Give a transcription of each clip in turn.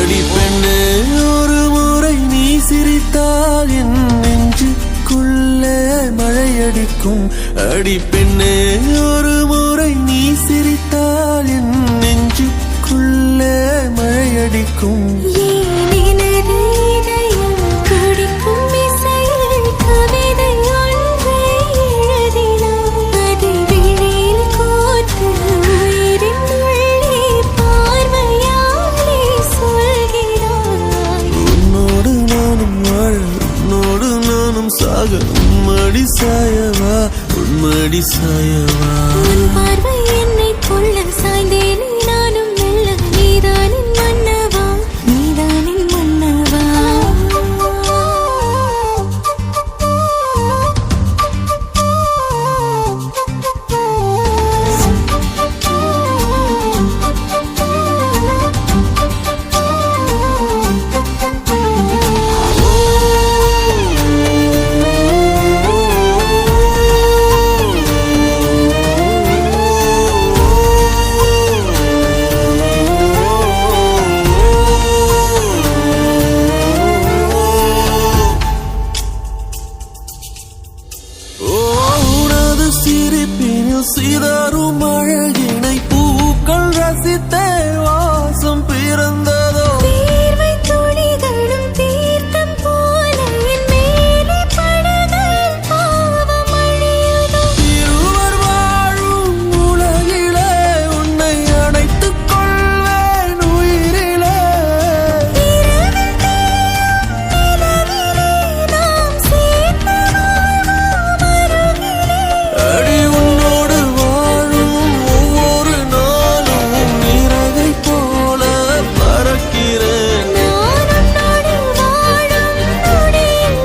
அடி பெண்ணே ஒரு முறை நீ சிரித்தால் என் நெஞ்சுக்குள்ளே மழையடிக்கும். அடி பெண்ணே ஒரு முறை நீ சிரித்தால் என் நெஞ்சுக்குள்ளே மழையடிக்கும். உம்மடி சாயவா உம்மடி சாயவா பார்வை என்னை கொள்ள சாய்ந்தேனே நானும் மெல்ல நீதானின் மன்னவா நீதானின் மன்னவா. சிரிப்பினில் சிதறும் அழகினை பூக்கள் ரசித்தே வாசம் பிறந்ததோ. தீர்வை துளிகளும் தீர்த்தம் போல என் மேலே படுதல் பாவம் அழியுதோ. இருவர் வாழும் உலகிலே உன்னை அணைத்துக் கொள்வேன் உயிரிலே. இரவில் தேயும் நிலவிலே நாம் சேர்ந்து வாழ்வோம் அருகிலே. அடி உன்னோடு வாழும் ஒவ்வொரு நாளும் நிறகை போல பறக்கிறேன். நான் உன்னோடு வாழும் நொடியில்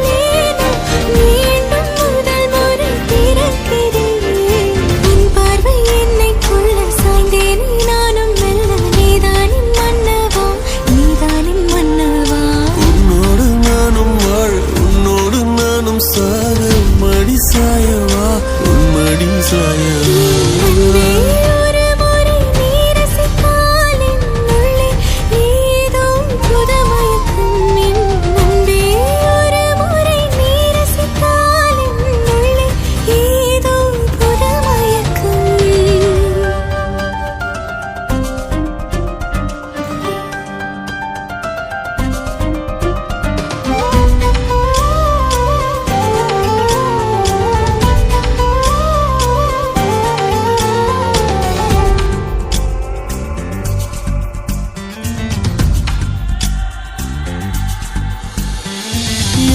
மீண்டும் முதல் முறை பிறக்கிறேன். உன் பார்வை என்னை கொள்ள சாய்ந்தேனே நானும் மெல்ல நீதானின் மன்னவா நீதானின் மன்னவா. உன்னோடு நானும் வாழ உன்னோடு நானும் சாக மடி சாயவா உன்மடி சாயவா. ஒரு முறை நீ ரசித்தால் என் உள்ளே ஏதோ புதுமயக்கம். என் அன்பே ஒரு முறை நீ ரசித்தால் என் உள்ளே ஏதோ புதுமயக்கம்.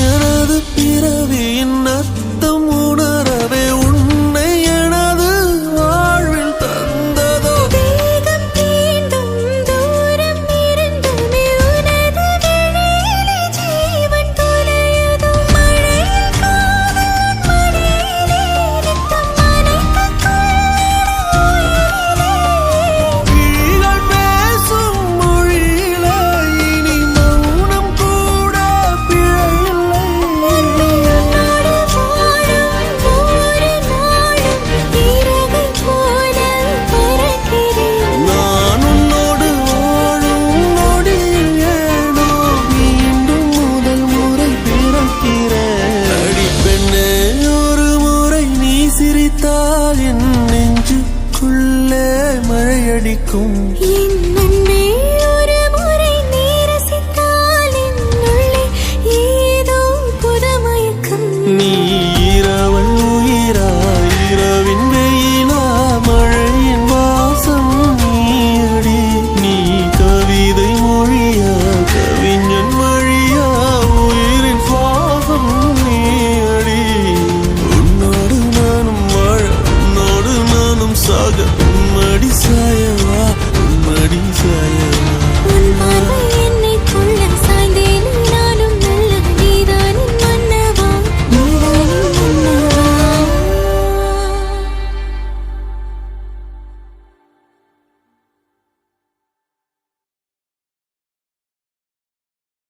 எனது பிறவியின் அர்த்தம் உணரவே உன்னை எனது வாழ்வில் தந்ததோ. தேகம் தீண்டும் தூரம் இருந்துமே உனது விழியிலே ஜீவன் துளையுதோ. மழையில் காதல் மடியிலே நித்தம் நனைத்துக் கொள்ளும் உயிரிலே. விழிகள் பேசும் மொழியிலே இனி மௌனம் கூட பிழையில்லை. உன்னோடு வாழும் ஒவ்வொரு நாளும் இறகை போல பறக்கிறேன். நான் உன்னோடு வாழும் நொடியில் ஏனோ மீண்டும் முதல் முறை பிறக்கிறேன். அடி பெண்ணே ஒரு முறை நீ சிரித்தால் என் நெஞ்சுக்குள்ளே மழையடிக்கும். என்